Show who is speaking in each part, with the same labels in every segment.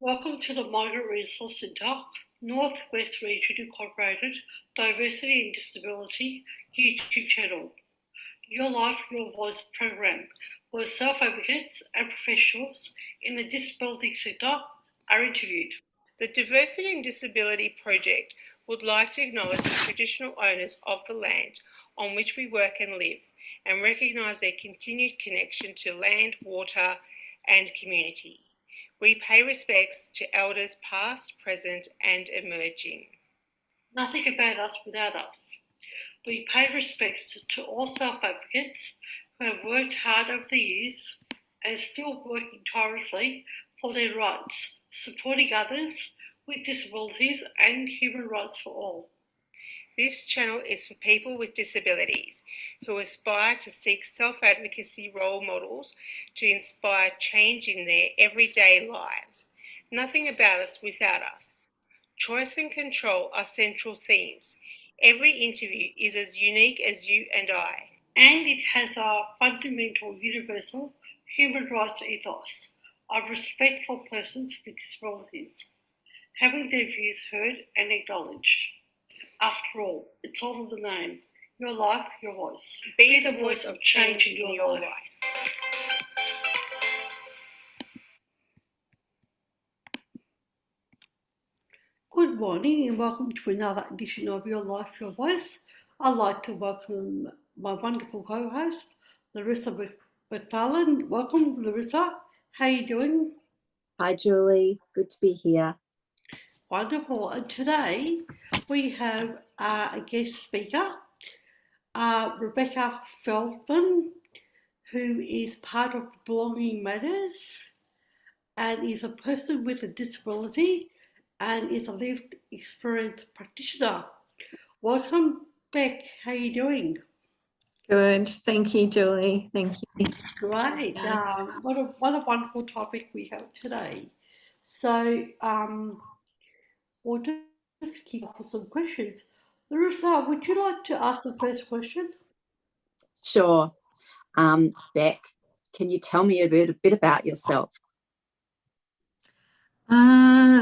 Speaker 1: Welcome to the Migrant Resource Centre, Northwest Region Incorporated Diversity and Disability YouTube channel. Your Life, Your Voice program, where self-advocates and professionals in the disability sector are interviewed.
Speaker 2: The Diversity and Disability Project would like to acknowledge the traditional owners of the land on which we work and live and recognise their continued connection to land, water and community. We pay respects to elders past, present and emerging.
Speaker 1: Nothing about us without us. We pay respects to all self-advocates who have worked hard over the years and still working tirelessly for their rights, supporting others with disabilities and human rights for all.
Speaker 2: This channel is for people with disabilities who aspire to seek self-advocacy role models to inspire change in their everyday lives. Nothing about us without us. Choice and control are central themes. Every interview is as unique as you and I.
Speaker 1: And it has our fundamental universal human rights ethos of respect for persons with disabilities, having their views heard and acknowledged. After all, it's all in the name. Your life, your voice.
Speaker 2: Be the voice of change in your life.
Speaker 1: Good morning and welcome to another edition of Your Life, Your Voice. I'd like to welcome my wonderful co-host, Larissa McFarlane. Welcome, Larissa. How are you doing?
Speaker 3: Hi, Julie. Good to be here.
Speaker 1: Wonderful. And today we have a guest speaker, Rebecca Feldman, who is part of Belonging Matters and is a person with a disability and is a lived experience practitioner. Welcome, Beck. How are you doing?
Speaker 4: Good. Thank you, Julie. Thank you.
Speaker 1: Great. What a wonderful topic we have today. So we'll just kick off with some questions. Larissa, would you like to ask the first question?
Speaker 3: Sure. Beck, can you tell me a bit about yourself?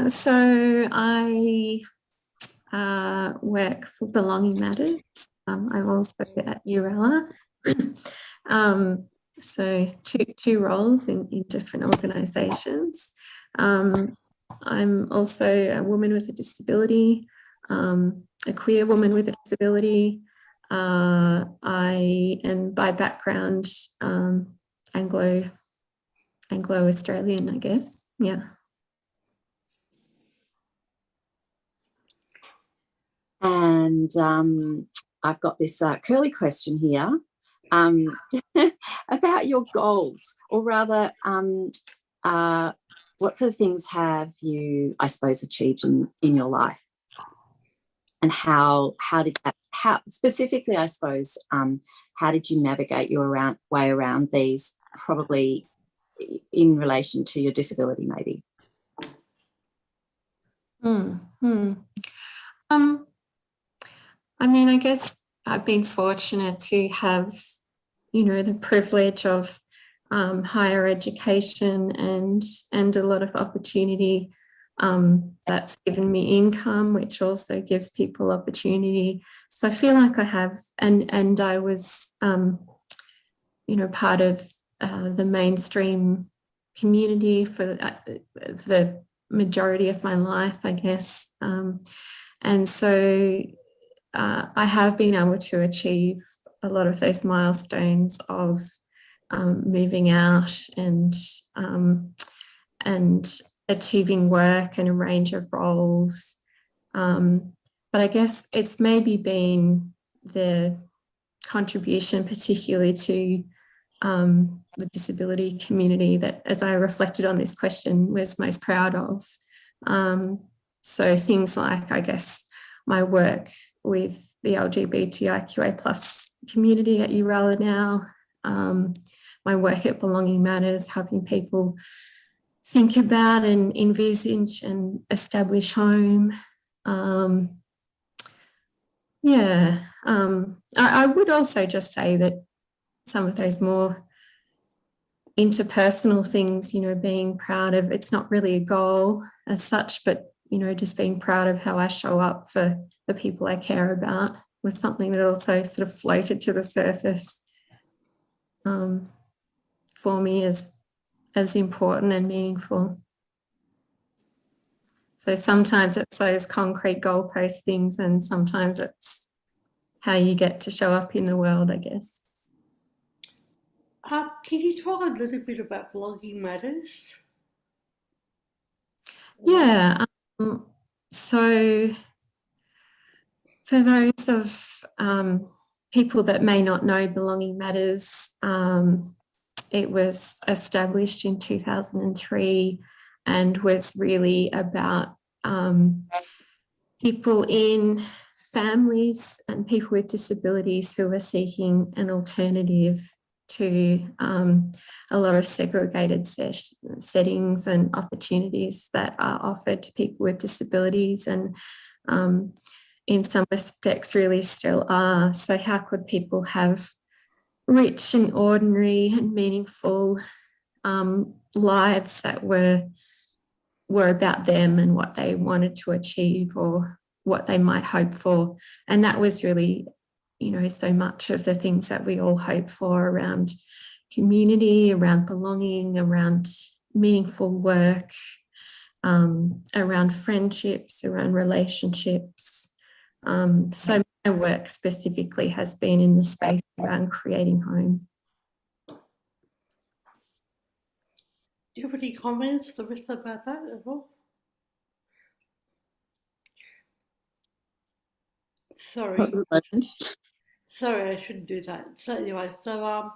Speaker 4: So I work for Belonging Matters. I'm also at Urella. So two roles in different organisations. I'm also a woman with a disability, a queer woman with a disability. I am by background Anglo-Australian, I guess. Yeah.
Speaker 3: And I've got this curly question here about your goals, or rather, what sort of things have you, I suppose, achieved in your life? And how specifically, I suppose, how did you navigate your way around these, probably in relation to your disability, maybe?
Speaker 4: I mean, I guess I've been fortunate to have, the privilege of higher education and a lot of opportunity that's given me income, which also gives people opportunity. So I feel like I have, and I was, part of the mainstream community for the majority of my life, I guess. And so I have been able to achieve a lot of those milestones of moving out and achieving work and a range of roles. But I guess it's maybe been the contribution, particularly to the disability community, that, as I reflected on this question, was most proud of. So things like, I guess, my work with the LGBTIQA plus community at Urella now, my work at Belonging Matters, helping people think about and envisage and establish home. I would also just say that some of those more interpersonal things, being proud of, it's not really a goal as such, but, just being proud of how I show up for the people I care about was something that also sort of floated to the surface for me as important and meaningful. So sometimes it's those concrete goalpost things, and sometimes it's how you get to show up in the world, I guess.
Speaker 1: Can you talk a little bit about Blogging Matters?
Speaker 4: Yeah. So for those of people that may not know Belonging Matters, it was established in 2003 and was really about people in families and people with disabilities who are seeking an alternative to a lot of segregated settings and opportunities that are offered to people with disabilities, and in some respects really still are. So how could people have rich and ordinary and meaningful lives that were about them and what they wanted to achieve or what they might hope for? And that was really, so much of the things that we all hope for around community, around belonging, around meaningful work, around friendships, around relationships. So my work specifically has been in the space around creating home.
Speaker 1: Do you have any comments, Larissa, about that at all? Sorry. Sorry, I shouldn't do that. So anyway, so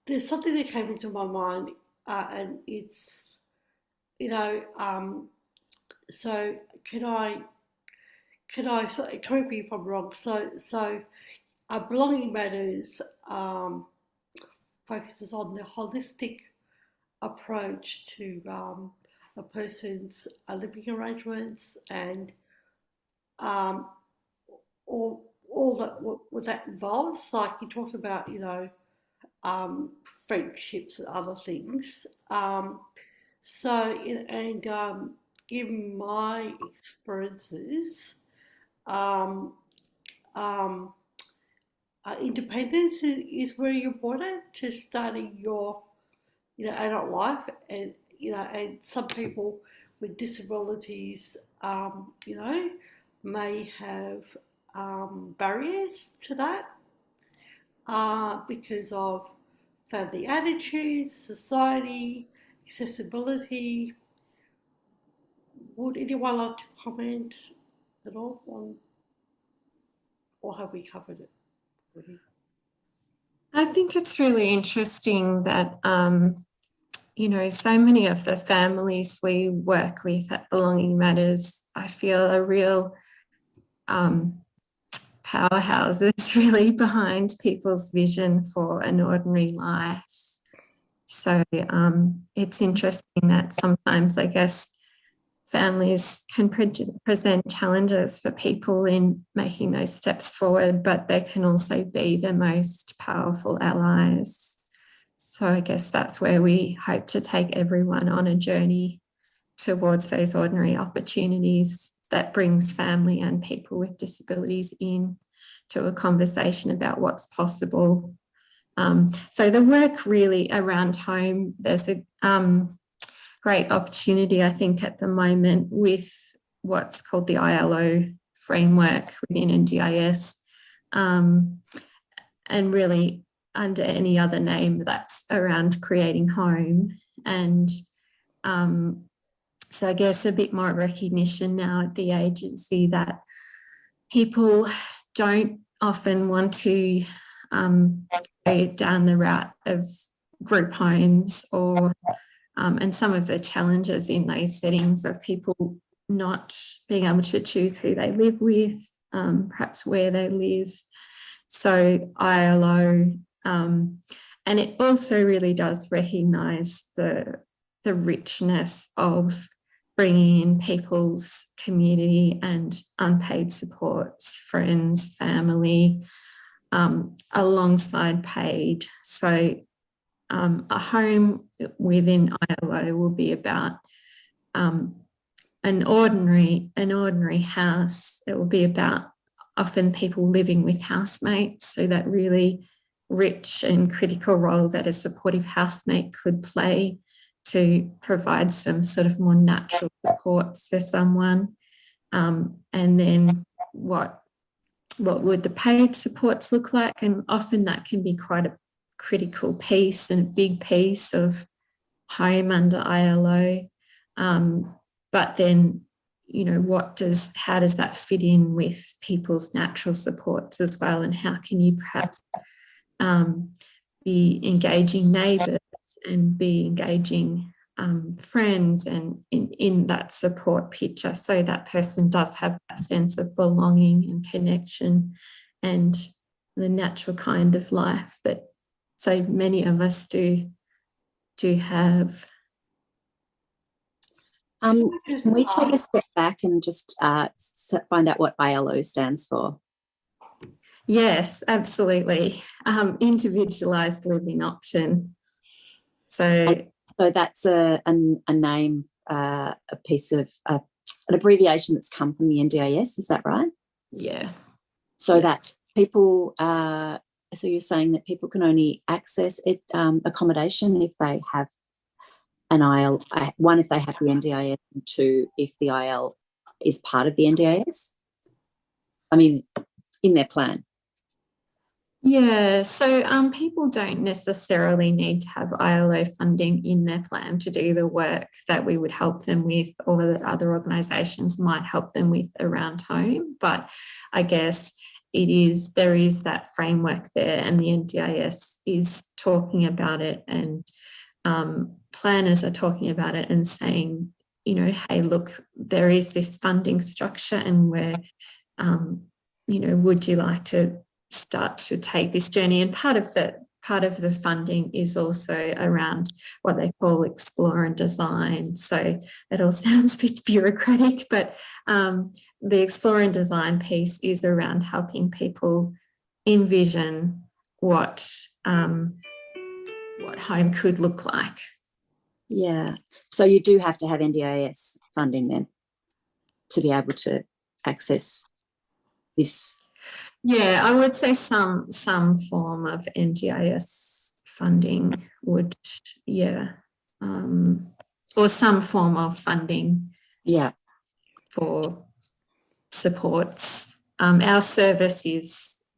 Speaker 1: there's something that came into my mind, and it's, so correct me if I'm wrong. So Belonging Matters focuses on the holistic approach to a person's living arrangements and all that what that involves. Like you talked about, friendships and other things. Given my experiences, independence is very important to starting your, adult life, and and some people with disabilities, may have barriers to that because of family attitudes, society, accessibility. Would anyone like to comment at all on, or have we covered it already?
Speaker 4: I think it's really interesting that, so many of the families we work with at Belonging Matters, I feel are real powerhouses really behind people's vision for an ordinary life. So it's interesting that sometimes, I guess, families can present challenges for people in making those steps forward, but they can also be the most powerful allies. So I guess that's where we hope to take everyone on a journey towards those ordinary opportunities that brings family and people with disabilities in to a conversation about what's possible. So the work really around home, there's a great opportunity, I think, at the moment with what's called the ILO framework within NDIS, and really under any other name that's around creating home. And so I guess a bit more recognition now at the agency that people don't often want to go down the route of group homes or and some of the challenges in those settings of people not being able to choose who they live with, perhaps where they live. So ILO, and it also really does recognise the richness of bringing in people's community and unpaid supports, friends, family, alongside paid. So a home within ILO will be about an ordinary house. It will be about often people living with housemates, so that really rich and critical role that a supportive housemate could play to provide some sort of more natural supports for someone. And then what would the paid supports look like? And often that can be quite a critical piece and a big piece of home under ILO. But then, you know, how does that fit in with people's natural supports as well? And how can you perhaps be engaging neighbours and be engaging friends and in that support picture, so that person does have that sense of belonging and connection and the natural kind of life that so many of us do have.
Speaker 3: Can we take a step back and just find out what ILO stands for?
Speaker 4: Yes, absolutely. Individualised living option. So
Speaker 3: that's a name, a piece of an abbreviation that's come from the NDIS. Is that right?
Speaker 4: Yeah.
Speaker 3: So that's people. So you're saying that people can only access it, accommodation if they have an IL. One, if they have the NDIS, and two, if the IL is part of the NDIS. I mean, in their plan.
Speaker 4: Yeah, so people don't necessarily need to have ILO funding in their plan to do the work that we would help them with, or that other organisations might help them with around home. But I guess there is that framework there, and the NDIS is talking about it, and planners are talking about it and saying, you know, hey, look, there is this funding structure, and we're, you know, would you like to start to take this journey? And part of the funding is also around what they call explore and design. So it all sounds a bit bureaucratic, but the explore and design piece is around helping people envision what home could look like.
Speaker 3: Yeah. So you do have to have NDIS funding then to be able to access this.
Speaker 4: Yeah, I would say some form of NDIS funding would, or some form of funding, for supports. Our service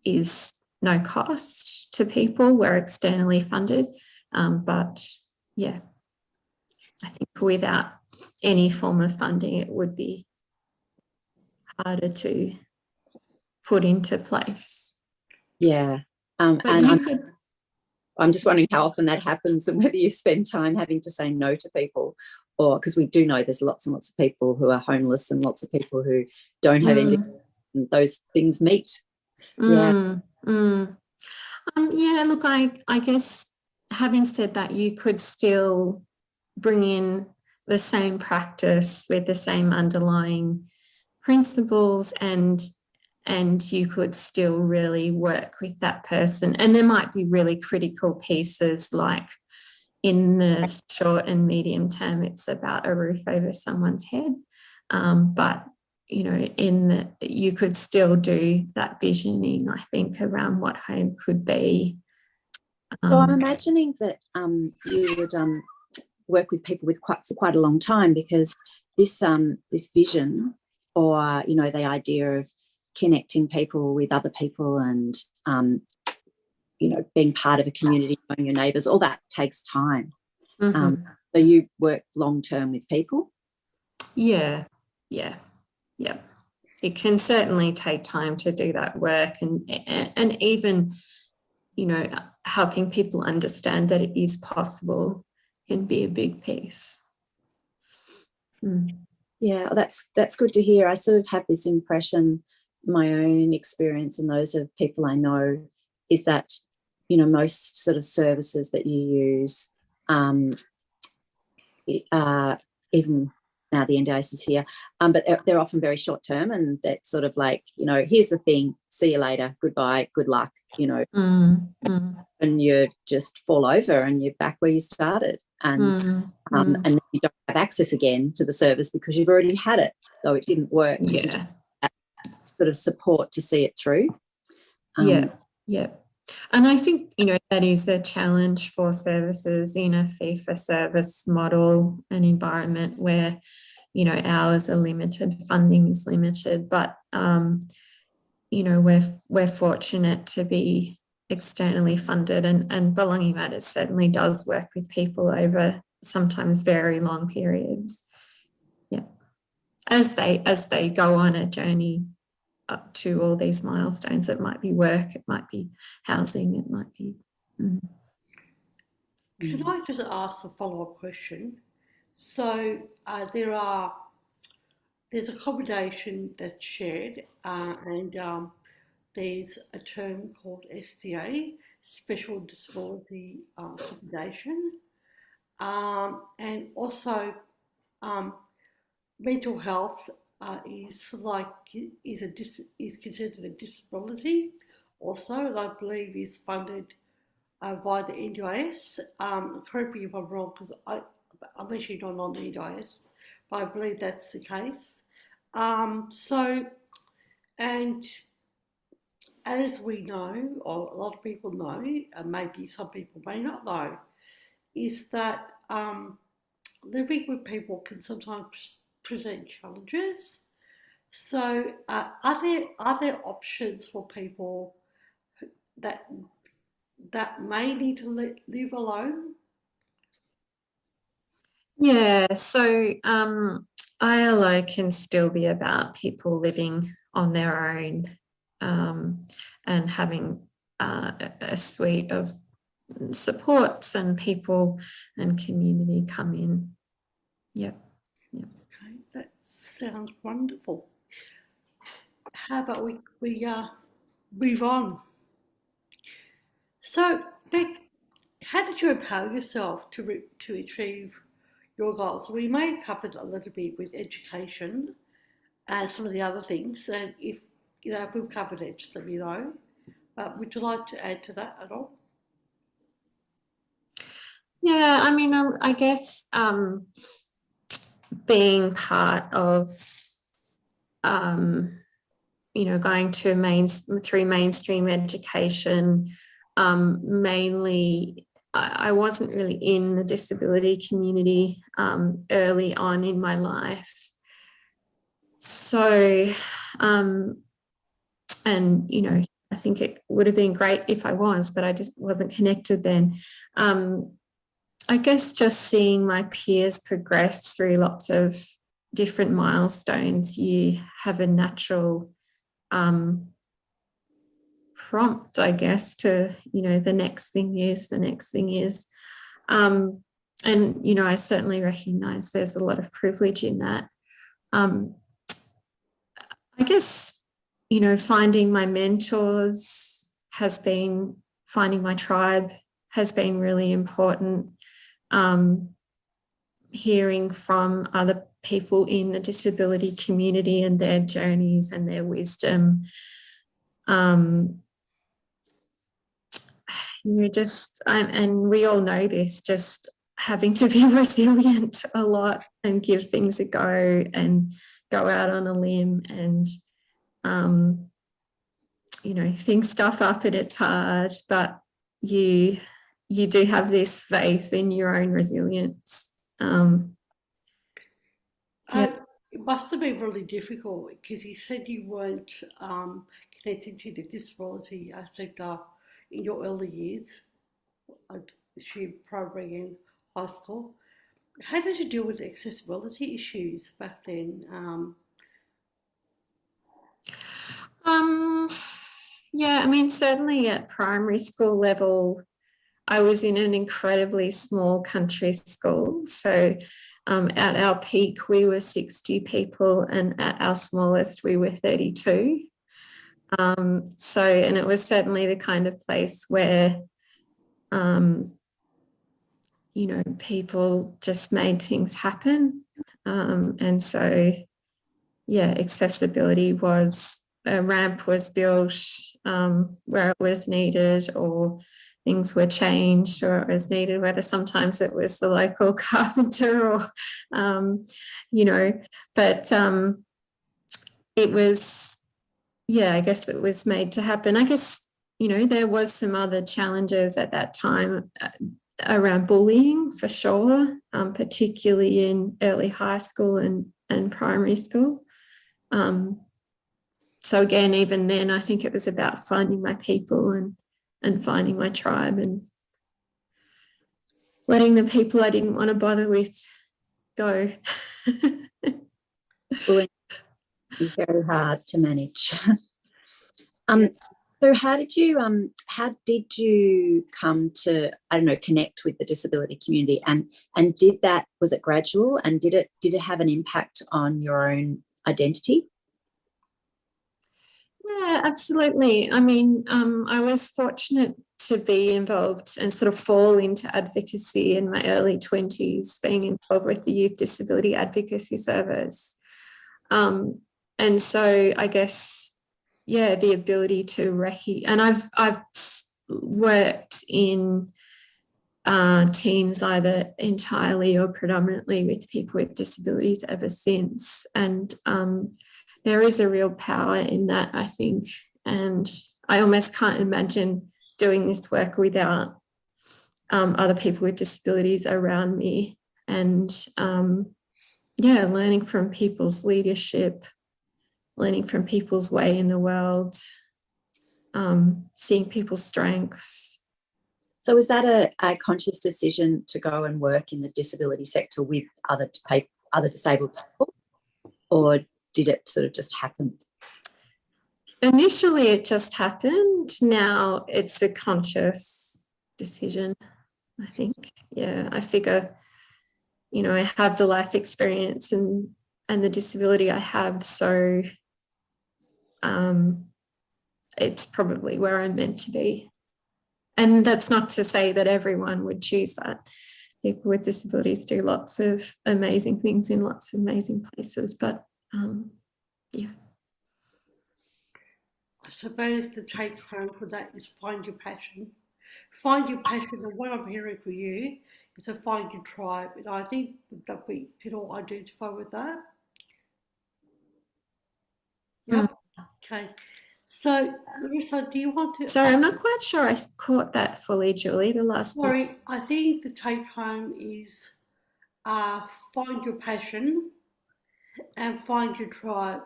Speaker 4: is no cost to people. We're externally funded, but yeah, I think without any form of funding, it would be harder to put into place.
Speaker 3: Yeah. And I'm just wondering how often that happens, and whether you spend time having to say no to people, or because we do know there's lots and lots of people who are homeless and lots of people who don't have any, and those things meet. Yeah,
Speaker 4: look, I guess having said that, you could still bring in the same practice with the same underlying principles, and you could still really work with that person. And there might be really critical pieces, like in the short and medium term, it's about a roof over someone's head. But, you know, you could still do that visioning, I think, around what home could be.
Speaker 3: So I'm imagining that you would work with people for quite a long time, because this vision, or, you know, the idea of connecting people with other people and, you know, being part of a community, knowing your neighbours, all that takes time. So you work long term with people? Yeah.
Speaker 4: It can certainly take time to do that work, and even, you know, helping people understand that it is possible can be a big piece.
Speaker 3: Yeah, that's good to hear. I sort of have this impression, my own experience and those of people I know, is that, you know, most sort of services that you use, even now the NDIS is here, but they're often very short term, and that's sort of like, here's the thing, see you later, goodbye, good luck, and you just fall over and you're back where you started, and and then you don't have access again to the service because you've already had it, though it didn't work.
Speaker 4: Yeah.
Speaker 3: Sort of support to see it through.
Speaker 4: Yeah. And I think, that is the challenge for services in a fee-for-service model, an environment where, hours are limited, funding is limited, but, we're fortunate to be externally funded, and Belonging Matters certainly does work with people over sometimes very long periods. Yeah. As they go on a journey up to all these milestones. It might be work, it might be housing, it might be.
Speaker 1: Can I just ask a follow-up question? So there's accommodation that's shared, and there's a term called SDA, Special Disability Accommodation, and also mental health is considered a disability also, and I believe is funded via the NDIS. Correct me if I'm wrong, because I'm actually not on the NDIS, but I believe that's the case. And as we know, or a lot of people know, and maybe some people may not know, is that living with people can sometimes present challenges. So, are there options for people that may need to live alone?
Speaker 4: Yeah, so ILO can still be about people living on their own, and having a suite of supports and people and community come in. Yep.
Speaker 1: Okay, that sounds wonderful. How about we move on? So, Beck, how did you empower yourself to achieve your goals? We may have covered a little bit with education and some of the other things, and if we've covered it, just let me know. But would you like to add to that at all?
Speaker 4: Yeah, I mean, I guess being part of, going through mainstream education, mainly, I wasn't really in the disability community early on in my life. So, and, I think it would have been great if I was, but I just wasn't connected then. I guess just seeing my peers progress through lots of different milestones, you have a natural prompt, I guess, to, the next thing is. And, I certainly recognise there's a lot of privilege in that. I guess, finding my mentors finding my tribe has been really important. Hearing from other people in the disability community and their journeys and their wisdom. And we all know this, just having to be resilient a lot and give things a go and go out on a limb and, think stuff up and it's hard, but you do have this faith in your own resilience.
Speaker 1: It must have been really difficult because you said you weren't connected to the disability sector in your early years, primary and high school. How did you deal with accessibility issues back then?
Speaker 4: Yeah, I mean, certainly at primary school level, I was in an incredibly small country school. So at our peak, we were 60 people, and at our smallest, we were 32. And it was certainly the kind of place where, people just made things happen. And so, yeah, accessibility was, a ramp was built where it was needed, or things were changed where it was needed, whether sometimes it was the local carpenter or, but it was, yeah, I guess it was made to happen. I guess, there was some other challenges at that time around bullying, for sure, particularly in early high school and primary school. So again, even then, I think it was about finding my people and finding my tribe and letting the people I didn't want to bother with go.
Speaker 3: Bullying is very hard to manage. So how did you come to, I don't know, connect with the disability community, and was it gradual, and did it have an impact on your own identity?
Speaker 4: Yeah, absolutely. I mean, I was fortunate to be involved and sort of fall into advocacy in my early 20s, being involved with the Youth Disability Advocacy Service. And so I guess, yeah, the ability to and I've worked in teams either entirely or predominantly with people with disabilities ever since. And there is a real power in that, I think. And I almost can't imagine doing this work without other people with disabilities around me. And yeah, learning from people's leadership, learning from people's way in the world, seeing people's strengths.
Speaker 3: So is that a conscious decision to go and work in the disability sector with other disabled people, or did it sort of just happen?
Speaker 4: Initially, it just happened. Now it's a conscious decision, I think. Yeah, I figure, I have the life experience and the disability I have, so it's probably where I'm meant to be. And that's not to say that everyone would choose that. People with disabilities do lots of amazing things in lots of amazing places, but yeah.
Speaker 1: I suppose the take home for that is find your passion. Find your passion, and what I'm hearing for you is to find your tribe. And I think that we can all identify with that. Yep. Okay. So, Larissa, do you want to?
Speaker 4: Sorry, I'm not quite sure I caught that fully, Julie, the last part.
Speaker 1: Sorry, I think the take home is find your passion and find your tribe.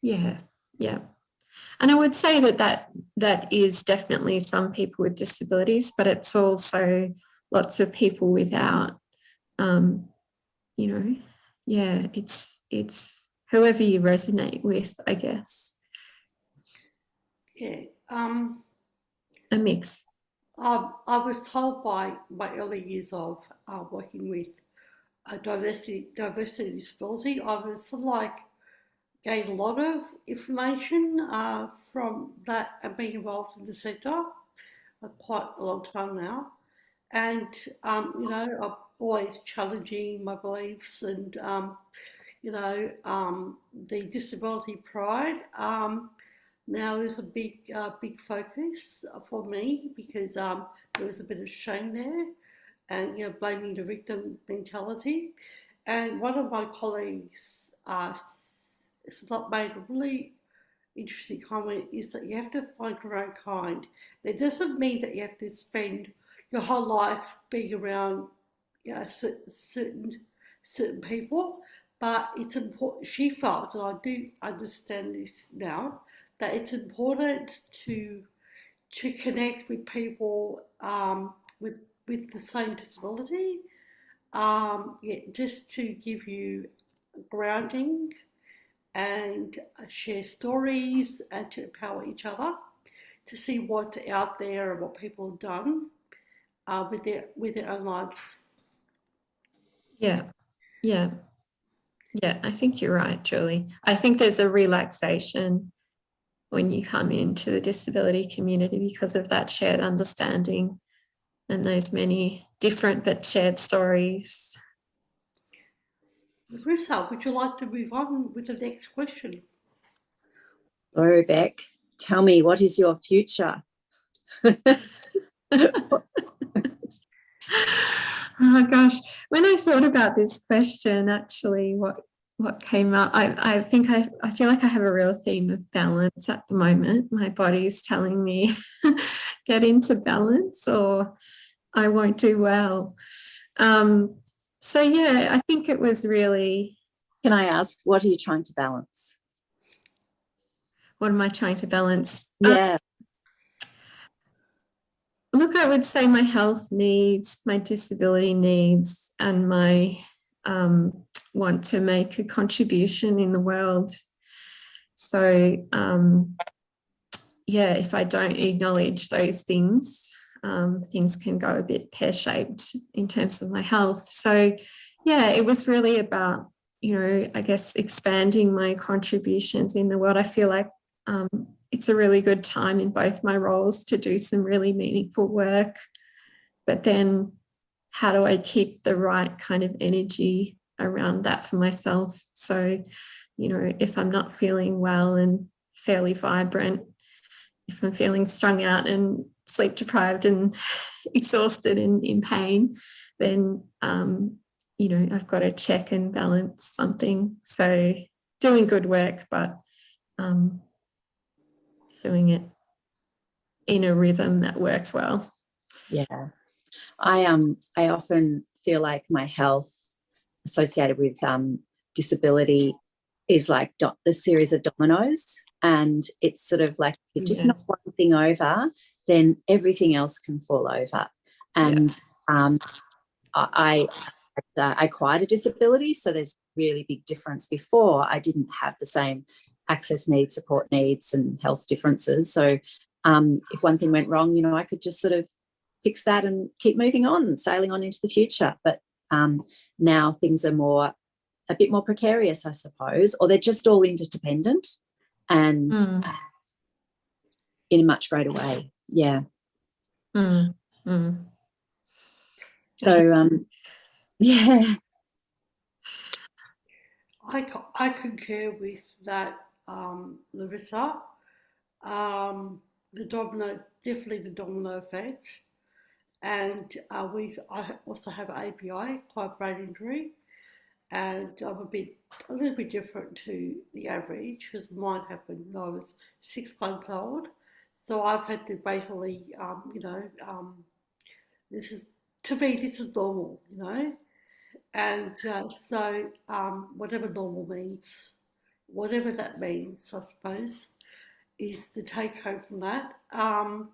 Speaker 4: Yeah, yeah. And I would say that is definitely some people with disabilities, but it's also lots of people without. Yeah, it's whoever you resonate with, I guess.
Speaker 1: Yeah.
Speaker 4: A mix.
Speaker 1: I was told by my early years of working with diversity disability, I was sort of like gained a lot of information from that and being involved in the sector quite a long time now. And, I'm always challenging my beliefs and, the disability pride now is a big focus for me because there was a bit of shame there and, blaming the victim mentality. And one of my colleagues made a really interesting comment is that you have to find your own kind. It doesn't mean that you have to spend your whole life being around certain people, but it's important. She felt, and I do understand this now, that it's important to connect with people with the same disability. Just to give you grounding and share stories and to empower each other to see what's out there and what people have done with their own lives.
Speaker 4: Yeah. I think you're right, Julie. I think there's a relaxation when you come into the disability community because of that shared understanding and those many different but shared stories.
Speaker 1: Larissa, would you like to move on with the next question?
Speaker 3: So, Beck, tell me, what is your future?
Speaker 4: Oh gosh, when I thought about this question, actually, what came up, I think I feel like I have a real theme of balance at the moment. My body's telling me get into balance or I won't do well. So yeah, I think it was really.
Speaker 3: Can I ask, what are you trying to balance?
Speaker 4: What am I trying to balance?
Speaker 3: Yeah.
Speaker 4: Look, I would say my health needs, my disability needs, and my want to make a contribution in the world. So, yeah, if I don't acknowledge those things, things can go a bit pear-shaped in terms of my health. So, yeah, it was really about, I guess expanding my contributions in the world. I feel like it's a really good time in both my roles to do some really meaningful work. But then how do I keep the right kind of energy around that for myself? So, if I'm not feeling well and fairly vibrant, if I'm feeling strung out and sleep deprived and exhausted and in pain, then, I've got to check and balance something. So doing good work, but doing it in a rhythm that works well.
Speaker 3: Yeah. I often feel like my health associated with disability is like the series of dominoes, and it's sort of like if just knock one thing over, then everything else can fall over. And I acquired a disability, so there's really big difference. Before, I didn't have the same access needs, support needs, and health differences. So if one thing went wrong, I could just sort of fix that and keep moving on, sailing on into the future. But now things are a bit more precarious, I suppose, or they're just all interdependent and in a much greater way. Yeah. So, yeah.
Speaker 1: I concur with that, Larissa. Definitely the domino effect. And I also have ABI, acquired brain injury, and I'm a little bit different to the average because mine happened when I was 6 months old. So I've had to basically, this is to me this is normal, and so whatever normal means, whatever that means, I suppose, is the take home from that. And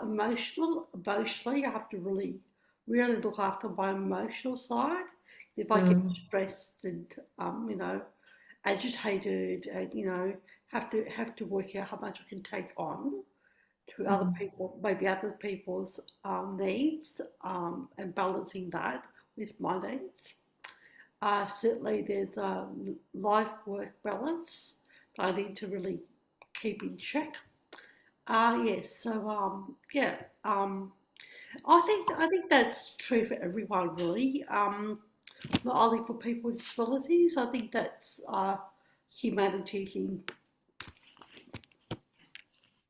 Speaker 1: emotionally, I have to really, really look after my emotional side. If I get stressed and agitated, and have to work out how much I can take on to other people, maybe other people's needs, and balancing that with my needs. Certainly, there's a life-work balance that I need to really keep in check. Yes. So yeah. I think that's true for everyone, really. Not only for people with disabilities. I think that's a humanity thing.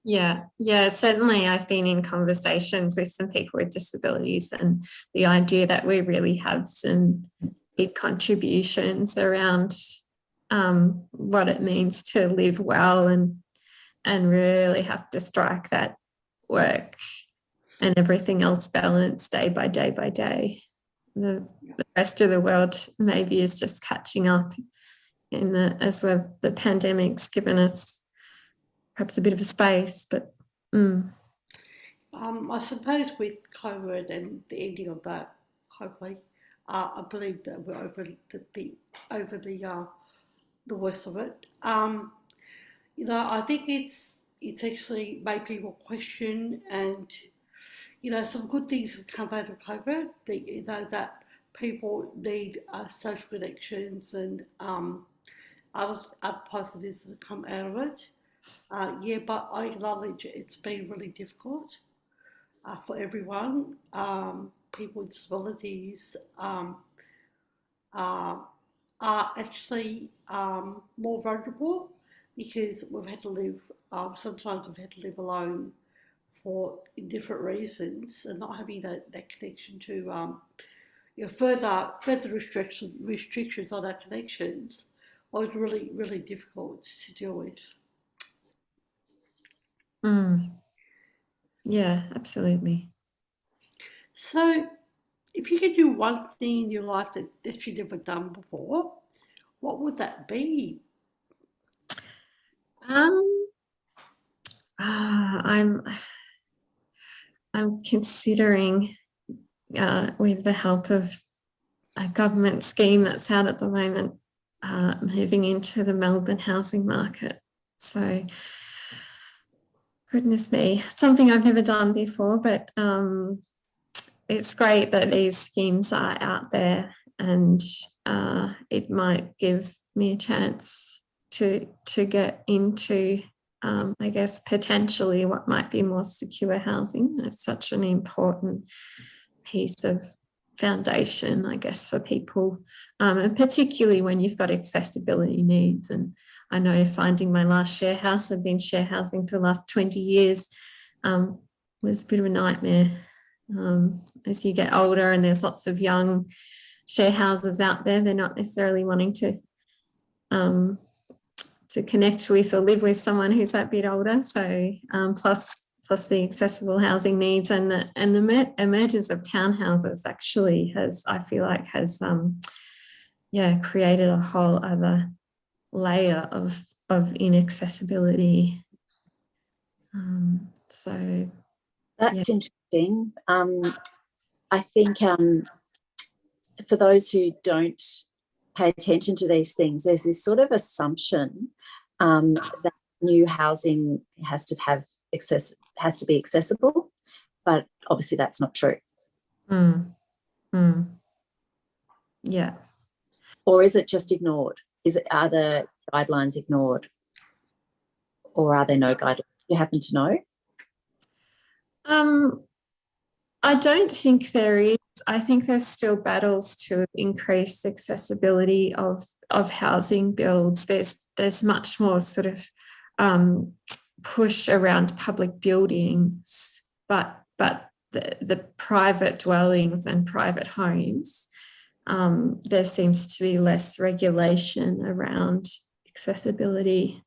Speaker 4: Yeah, certainly I've been in conversations with some people with disabilities, and the idea that we really have some big contributions around what it means to live well and really have to strike that work and everything else balance day by day by day. The rest of the world maybe is just catching up as the pandemic's given us perhaps a bit of a space, but
Speaker 1: I suppose with COVID and the ending of that, hopefully, I believe that we're over the worst of it. I think it's actually made people question, and some good things have come out of COVID. That people need social connections and other positives that have come out of it. Yeah, but I acknowledge it's been really difficult for everyone. people with disabilities uh, are actually more vulnerable because we've had to live, sometimes we've had to live alone for different reasons, and not having that connection to further restrictions on our connections was really difficult to deal with.
Speaker 4: Yeah, absolutely.
Speaker 1: So, if you could do one thing in your life that you've never done before, what would that be?
Speaker 4: I'm considering, with the help of a government scheme that's out at the moment, moving into the Melbourne housing market. So, goodness me, something I've never done before, but it's great that these schemes are out there, and it might give me a chance to get into, I guess, potentially what might be more secure housing. It's such an important piece of foundation, I guess, for people, and particularly when you've got accessibility needs. And I know finding my last share house, I've been share housing for the last 20 years, was a bit of a nightmare. As you get older and there's lots of young share houses out there, they're not necessarily wanting to connect with or live with someone who's that bit older. So plus the accessible housing needs, and the emergence of townhouses actually has created a whole other layer of inaccessibility. So
Speaker 3: that's interesting. I think for those who don't pay attention to these things, there's this sort of assumption that new housing has to be accessible, but obviously that's not true.
Speaker 4: Yeah.
Speaker 3: Or is it just ignored? Are the guidelines ignored, or are there no guidelines? Do you happen to know?
Speaker 4: I don't think there is. I think there's still battles to increase accessibility of housing builds. There's much more sort of push around public buildings, but the private dwellings and private homes, there seems to be less regulation around accessibility.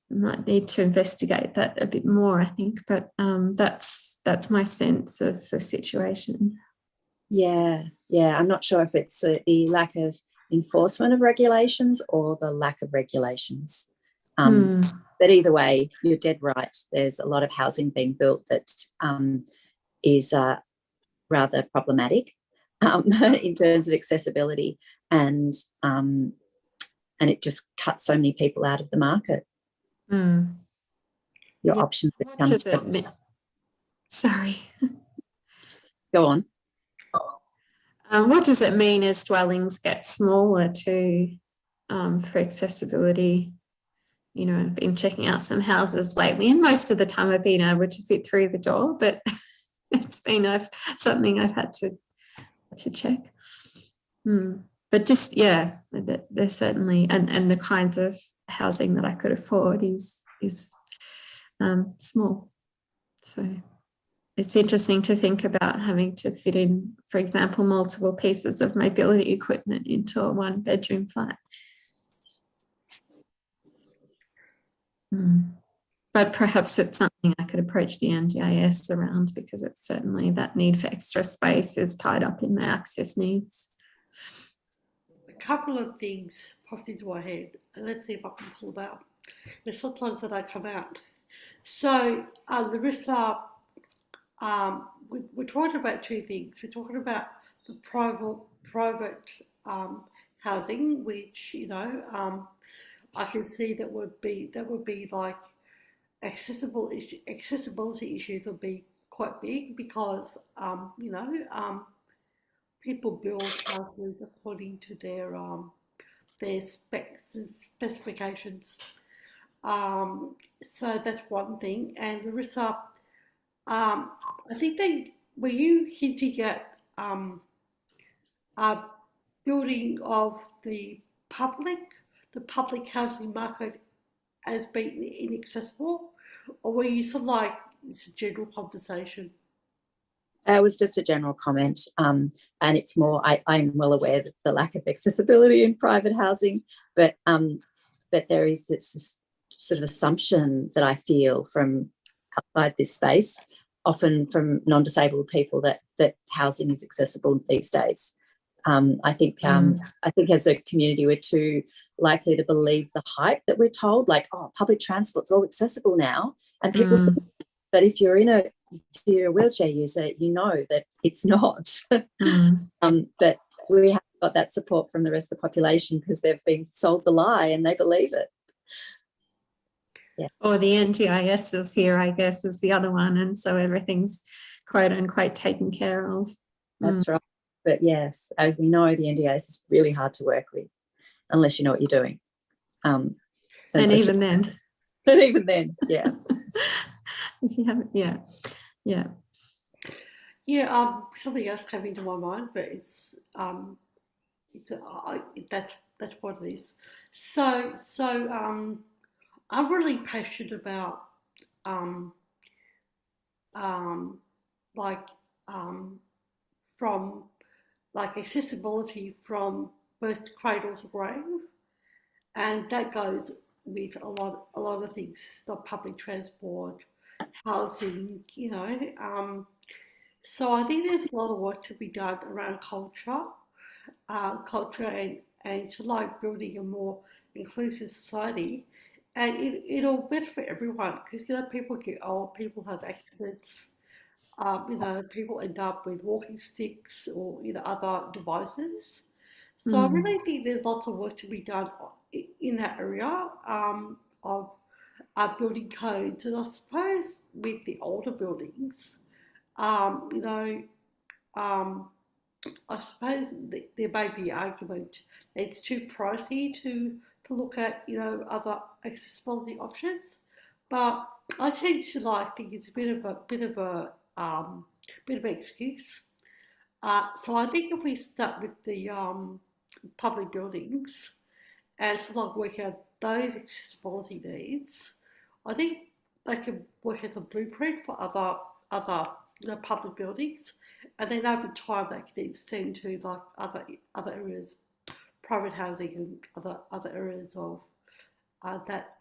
Speaker 4: Might need to investigate that a bit more, I think, but that's my sense of the situation.
Speaker 3: Yeah, I'm not sure if it's the lack of enforcement of regulations or the lack of regulations. But either way, you're dead right. There's a lot of housing being built that is rather problematic in terms of accessibility, and it just cuts so many people out of the market. Your options become.
Speaker 4: What does it mean? Sorry.
Speaker 3: Go on.
Speaker 4: What does it mean as dwellings get smaller too, for accessibility? You know, I've been checking out some houses lately, and most of the time I've been able to fit through the door, but it's been something I've had to check. But just, yeah, there's certainly, and the kinds of housing that I could afford is small. So it's interesting to think about having to fit in, for example, multiple pieces of mobility equipment into a one bedroom flat. But perhaps it's something I could approach the NDIS around, because it's certainly that need for extra space is tied up in my access needs.
Speaker 1: A couple of things popped into my head, and let's see if I can pull them out. There's sometimes that I come out. So Larissa, we're talking about two things. We're talking about the private housing, which I can see that would be like accessibility issues would be quite big, because people build houses according to their specifications. So that's one thing. And Larissa, I think were you hinting at um, building of the public housing market as being inaccessible, or were you sort of like it's a general conversation?
Speaker 3: It was just a general comment, and it's more. I'm well aware that the lack of accessibility in private housing, but there is this sort of assumption that I feel from outside this space, often from non-disabled people, that housing is accessible these days. I think as a community we're too likely to believe the hype that we're told, like, oh, public transport's all accessible now, and people. But if you're a wheelchair user, you know that it's not. But we haven't got that support from the rest of the population because they've been sold the lie and they believe it. Yeah.
Speaker 4: Or the NDIS is here, I guess, is the other one, and so everything's quote unquote taken care of.
Speaker 3: That's right. But yes, as we know, the NDIS is really hard to work with unless you know what you're doing.
Speaker 4: And even then.
Speaker 3: And even then, yeah.
Speaker 4: If you haven't, yeah.
Speaker 1: Something else came into my mind, but that's what it is. So I'm really passionate about from like accessibility from birth to cradle to grave, and that goes with a lot of things, the public transport, housing, so I think there's a lot of work to be done around culture and to like building a more inclusive society. And it'll benefit everyone because, people get old, people have accidents, people end up with walking sticks or, other devices. So I really think there's lots of work to be done in that area of building codes. And I suppose with the older buildings, I suppose there may be argument that it's too pricey to look at, other accessibility options. But I tend to think it's a bit of an excuse. So I think if we start with the public buildings and sort of work out those accessibility needs, I think they can work as a blueprint for other public buildings, and then over time they can extend to like other areas, private housing and other areas of that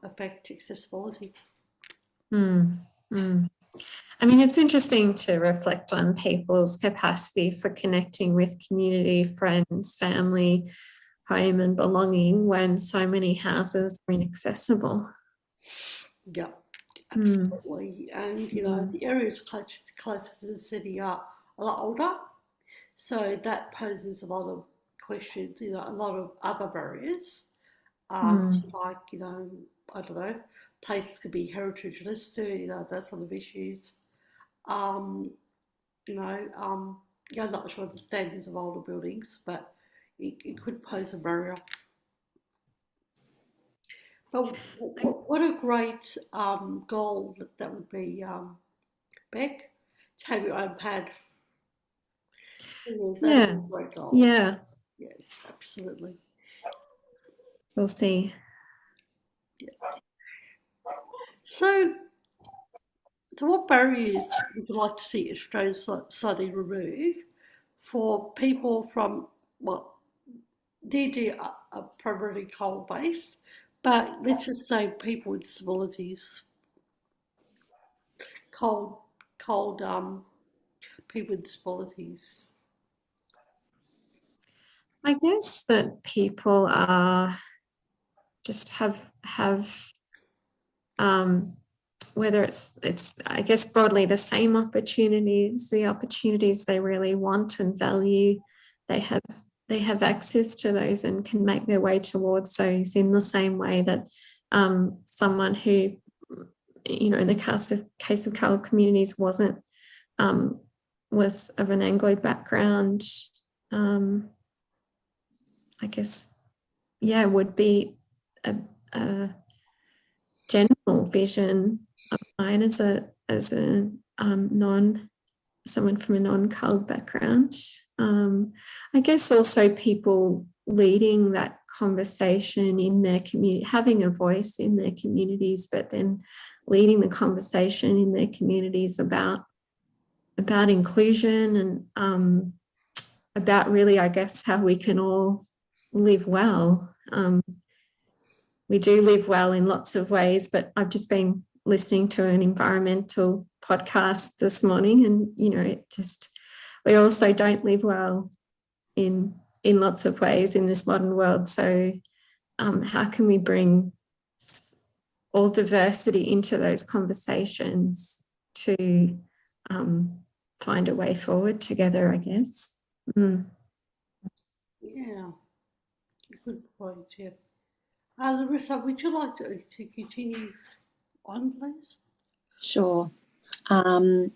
Speaker 1: affect accessibility.
Speaker 4: I mean, it's interesting to reflect on people's capacity for connecting with community, friends, family, home and belonging when so many houses are inaccessible.
Speaker 1: Yeah, absolutely. And, the areas closer to the city are a lot older. So that poses a lot of questions, a lot of other barriers. Like, I don't know, places could be heritage listed, that sort of issues. I'm not sure of the standards of older buildings, but it could pose a barrier. But what a great goal that would be, Beck, to have your own pad.
Speaker 4: Yeah.
Speaker 1: A great goal.
Speaker 4: Yeah.
Speaker 1: Yes, absolutely.
Speaker 4: We'll see.
Speaker 1: Yeah. So what barriers would you like to see Australian society remove for people from, DD are primarily coal-based, but let's just say people with disabilities, cold people with disabilities?
Speaker 4: I guess that people are just have whether it's I guess broadly the same opportunities, the opportunities they really want and value, they have access to those and can make their way towards those in the same way that someone who, in the case of coloured communities was of an Anglo background, I guess, would be a general vision of mine as a non-Australian someone from a non-coloured background. I guess also people leading that conversation in their community, having a voice in their communities, but then leading the conversation in their communities about inclusion and about really, I guess, how we can all live well. We do live well in lots of ways, but I've just been listening to an environmental podcast this morning, and we also don't live well in lots of ways in this modern world. So how can we bring all diversity into those conversations to find a way forward together, I guess.
Speaker 1: Yeah, good point, yeah. Larissa, would you like to continue on, please?
Speaker 3: Sure. I'm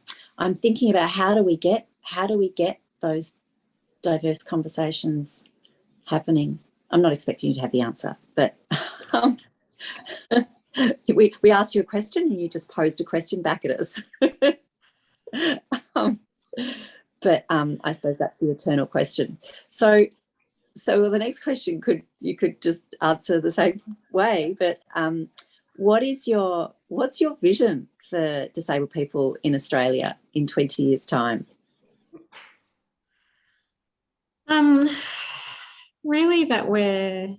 Speaker 3: thinking about how do we get those diverse conversations happening. I'm not expecting you to have the answer, but we asked you a question and you just posed a question back at us. But I suppose that's the eternal question. So the next question you could just answer the same way, but what's your vision for disabled people in Australia in 20 years' time?
Speaker 4: Really that we're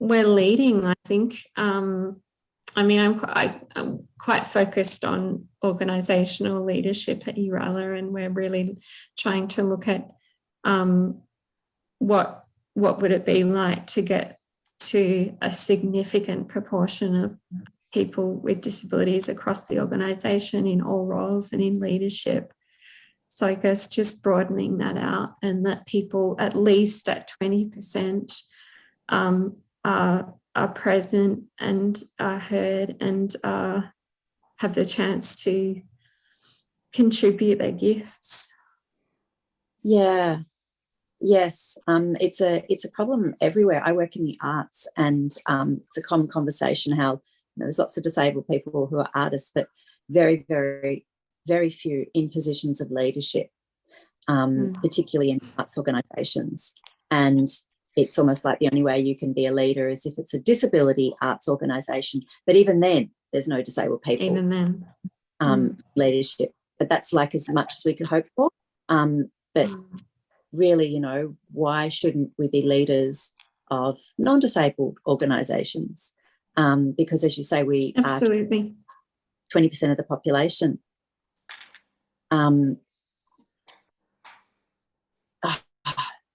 Speaker 4: leading, I think. I mean, I'm quite focused on organisational leadership at URALA, and we're really trying to look at what would it be like to get to a significant proportion of people with disabilities across the organisation in all roles and in leadership. So I guess just broadening that out, and that people at least at 20% are present and are heard and have the chance to contribute their gifts.
Speaker 3: Yeah. Yes, it's a problem everywhere. I work in the arts, and it's a common conversation how there's lots of disabled people who are artists, but very, very, very few in positions of leadership, particularly in arts organisations. And it's almost like the only way you can be a leader is if it's a disability arts organisation. But even then, there's no disabled people.
Speaker 4: Even then,
Speaker 3: leadership. But that's like as much as we could hope for. But really, why shouldn't we be leaders of non-disabled organisations? Because, as you say, we
Speaker 4: absolutely
Speaker 3: are 20% of the population.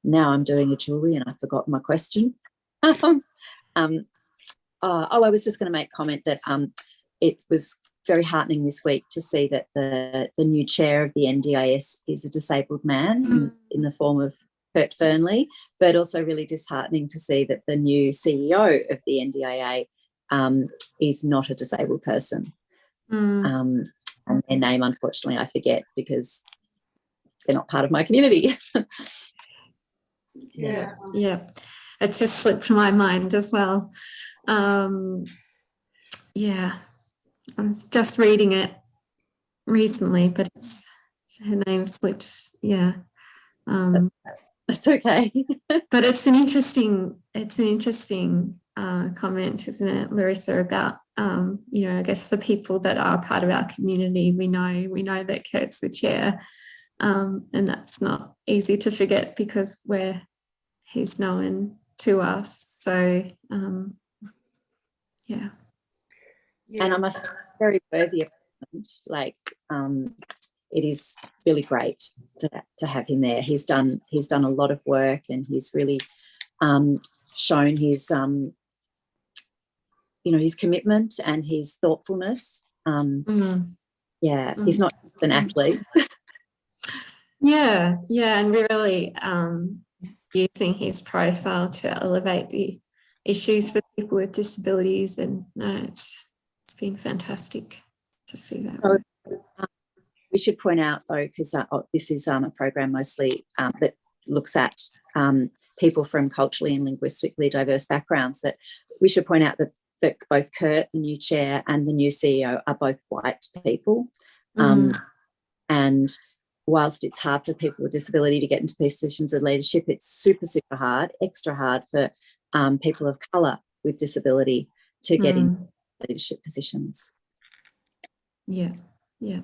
Speaker 3: Now I'm doing a Julie and I forgot my question. I was just going to make a comment that it was very heartening this week to see that the new chair of the NDIS is a disabled man in the form of Kurt Fernley, but also really disheartening to see that the new CEO of the NDIA is not a disabled person. And their name, unfortunately, I forget because they're not part of my community.
Speaker 4: Yeah, it's just slipped my mind as well. Yeah, I was just reading it recently, but her name slipped. Yeah,
Speaker 3: that's okay.
Speaker 4: But it's an interesting comment, isn't it, Larissa, about I guess the people that are part of our community. We know that Kurt's the chair, and that's not easy to forget because he's known to us. So yeah.
Speaker 3: And I must say, very worthy of it. Like it is really great to have him there. He's done a lot of work, and he's really shown his his commitment and his thoughtfulness. Yeah, he's not just an athlete.
Speaker 4: Yeah, and really using his profile to elevate the issues for people with disabilities, and it's been fantastic to see that.
Speaker 3: So, we should point out, though, because this is a program mostly that looks at people from culturally and linguistically diverse backgrounds, that we should point out that both Kurt, the new chair, and the new CEO are both white people. And whilst it's hard for people with disability to get into positions of leadership, it's super, super hard, extra hard for people of colour with disability to get into leadership positions.
Speaker 4: Yeah, yeah.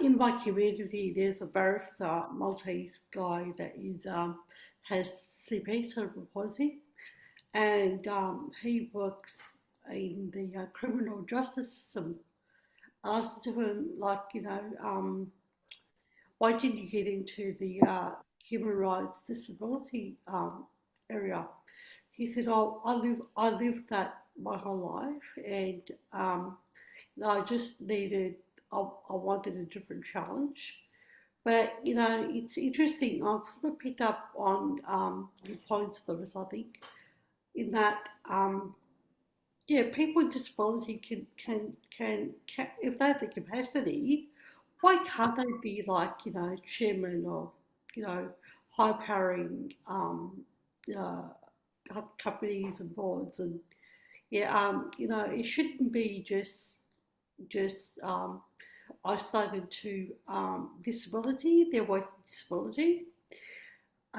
Speaker 1: In my community, there's a barrister, Maltese guy that is has CP, cerebral palsy, and he works in the criminal justice system. I asked him, like, why didn't you get into the human rights disability area? He said, "Oh, I lived that my whole life, and I just needed, I wanted a different challenge." But it's interesting. I've sort of picked up on your points, Lewis. I think in that, yeah, people with disability can if they have the capacity, why can't they be like chairman of high powering uh, companies and boards, and yeah, it shouldn't be just isolated to disability, their work with disability.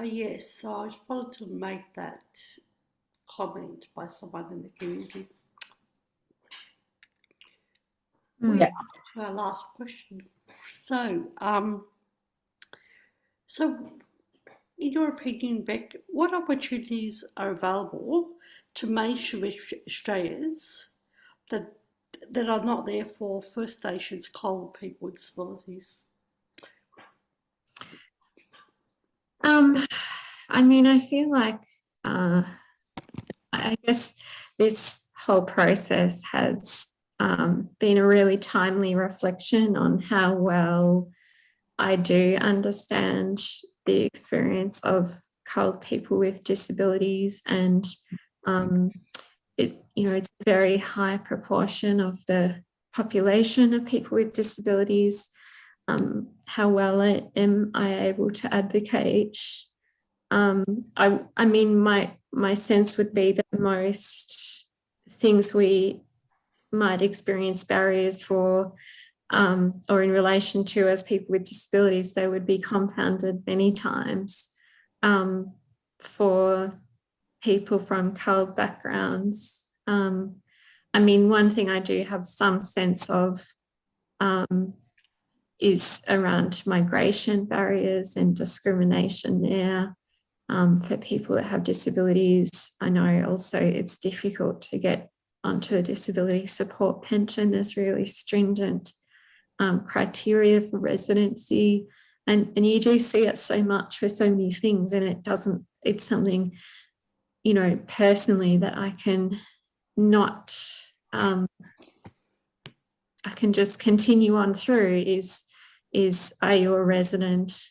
Speaker 1: Yes, so I just wanted to make that comment by someone in the community.
Speaker 3: Yeah.
Speaker 1: To our last question. So, in your opinion, Beck, what opportunities are available to mainstream Australians that are not there for First Nations cold people with disabilities?
Speaker 4: I mean, I feel like I guess this whole process has been a really timely reflection on how well I do understand the experience of coloured people with disabilities, and it's a very high proportion of the population of people with disabilities. How well am I able to advocate? I mean, my sense would be that most things we might experience barriers for, or in relation to as people with disabilities, they would be compounded many times for people from coloured backgrounds. I mean, one thing I do have some sense of is around migration barriers and discrimination there. For people that have disabilities, I know also it's difficult to get onto a disability support pension. There's really stringent criteria for residency, and you do see it so much for so many things, and it's something, personally that I can not, I can just continue on through is are you a resident?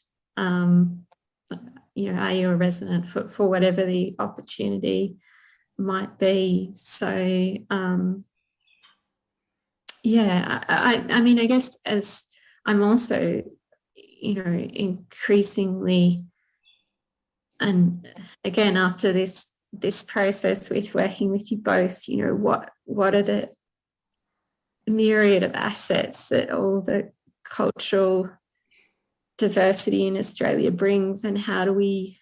Speaker 4: Are you a resident for whatever the opportunity might be? So, I mean, I guess as I'm also, increasingly, and again, after this process with working with you both, what are the myriad of assets that all the cultural diversity in Australia brings, and how do we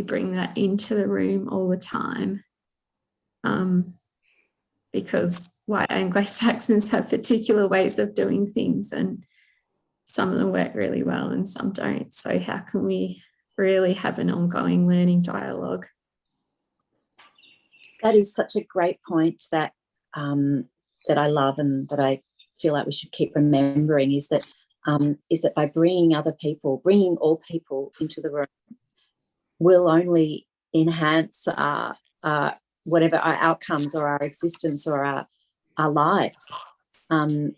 Speaker 4: bring that into the room all the time? Because white Anglo-Saxons have particular ways of doing things, and some of them work really well and some don't. So how can we really have an ongoing learning dialogue?
Speaker 3: That is such a great point that that I love, and that I feel like we should keep remembering, is that by bringing all people into the room will only enhance whatever our outcomes or our existence or our lives. I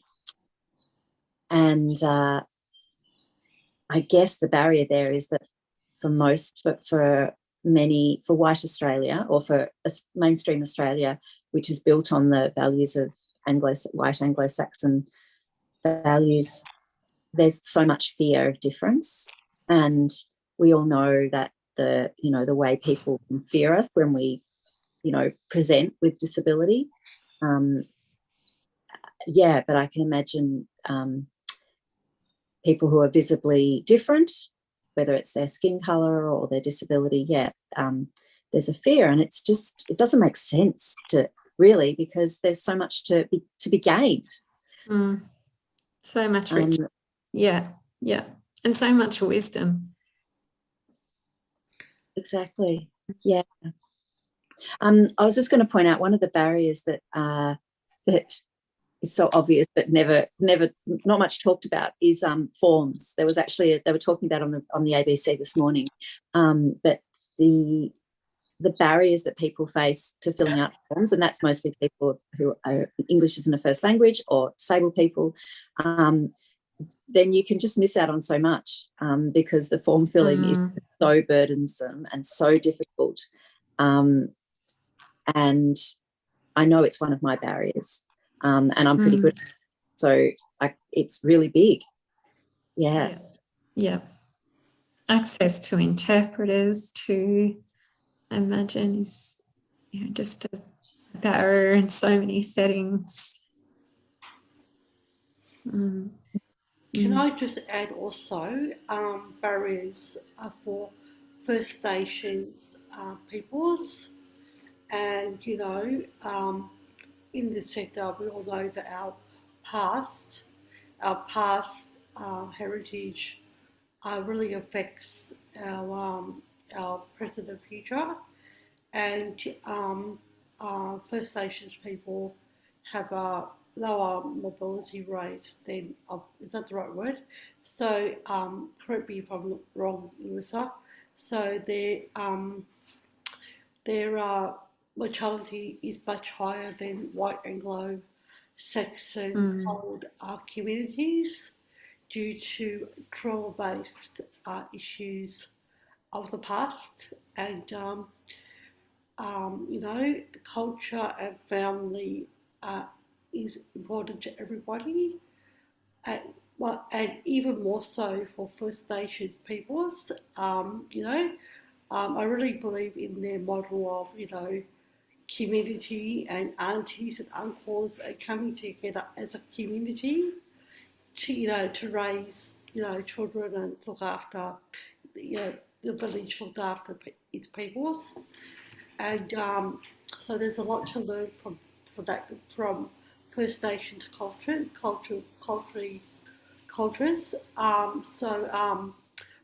Speaker 3: guess the barrier there is that for white Australia, or for mainstream Australia, which is built on the values of white Anglo-Saxon values, there's so much fear of difference, and we all know that the way people fear us when we present with disability. But I can imagine people who are visibly different, whether it's their skin color or their disability, there's a fear, and it doesn't make sense to really, because there's so much to be gained.
Speaker 4: So much rich. Yeah, and so much wisdom. Exactly.
Speaker 3: Yeah. I was just going to point out one of the barriers that is so obvious but never not much talked about is forms. There was actually they were talking about on the ABC this morning, but the barriers that people face to filling out forms, and that's mostly people who are English isn't a first language or disabled people, then you can just miss out on so much because the form filling is so burdensome and so difficult. And I know it's one of my barriers, and I'm pretty good. So it's really big. Yeah.
Speaker 4: Access to interpreters too, I imagine, is just a barrier in so many settings.
Speaker 1: Can I just add also barriers for First Nations peoples, and in this sector we all know that our past heritage really affects our present and future, and First Nations people have a lower mobility rate than, is that the right word? So correct me if I'm wrong, Melissa. So their mortality is much higher than white Anglo-Saxon cold communities due to trauma-based issues of the past, and culture and family is important to everybody, and even more so for First Nations peoples. I really believe in their model of community, and aunties and uncles are coming together as a community to raise children and look after the village, looked after its peoples, and so there's a lot to learn from First Nations cultures.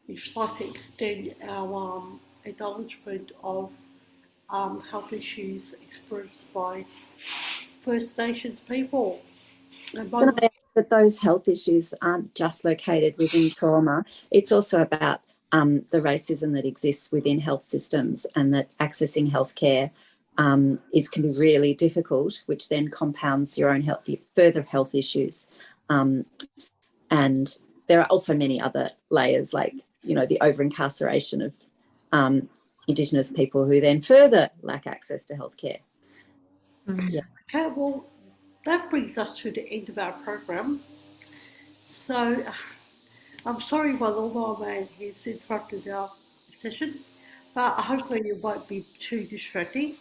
Speaker 1: We should like to extend our acknowledgement of health issues experienced by First Nations people.
Speaker 3: Can I add that those health issues aren't just located within trauma? It's also about the racism that exists within health systems, and that accessing healthcare can be really difficult, which then compounds your own further health issues. And there are also many other layers, like the over-incarceration of Indigenous people, who then further lack access to healthcare.
Speaker 1: Yeah. Okay, well, that brings us to the end of our program. So I'm sorry my little man has interrupted our session, but hopefully it won't be too distracting.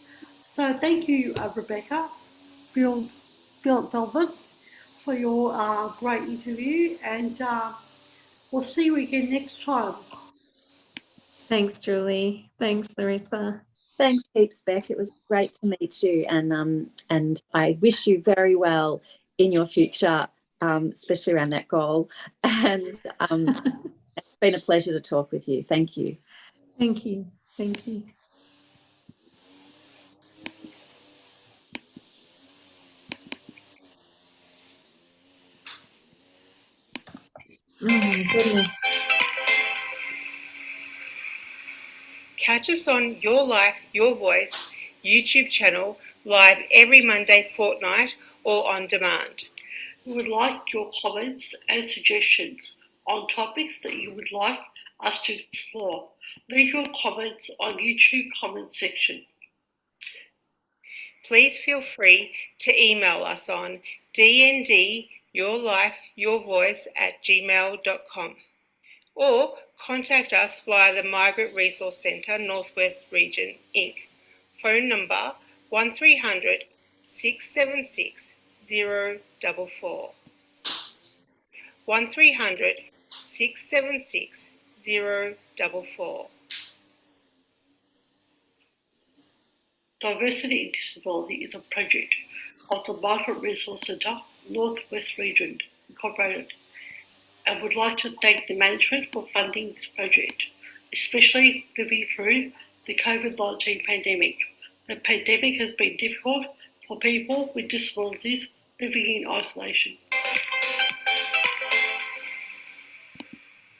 Speaker 1: So thank you, Rebecca, Feldman, for your great interview, and we'll see you again next time.
Speaker 4: Thanks, Julie. Thanks, Larissa.
Speaker 3: Thanks heaps, Beck. It was great to meet you, and I wish you very well in your future, especially around that goal. And it's been a pleasure to talk with you. Thank you.
Speaker 4: Thank you. Thank you. Oh my goodness.
Speaker 2: Catch us on Your Life, Your Voice YouTube channel, live every Monday fortnight or on demand.
Speaker 1: We would like your comments and suggestions on topics that you would like us to explore. Leave your comments on YouTube comment section.
Speaker 2: Please feel free to email us on dndyourlifeyourvoice@gmail.com or contact us via the Migrant Resource Centre Northwest Region Inc. Phone number 1300 676 044. 1300 676 044.
Speaker 1: Diversity in Disability is a project of the Migrant Resource Centre, Northwest Region, Incorporated, and would like to thank the management for funding this project, especially living through the COVID-19 pandemic. The pandemic has been difficult for people with disabilities living in isolation.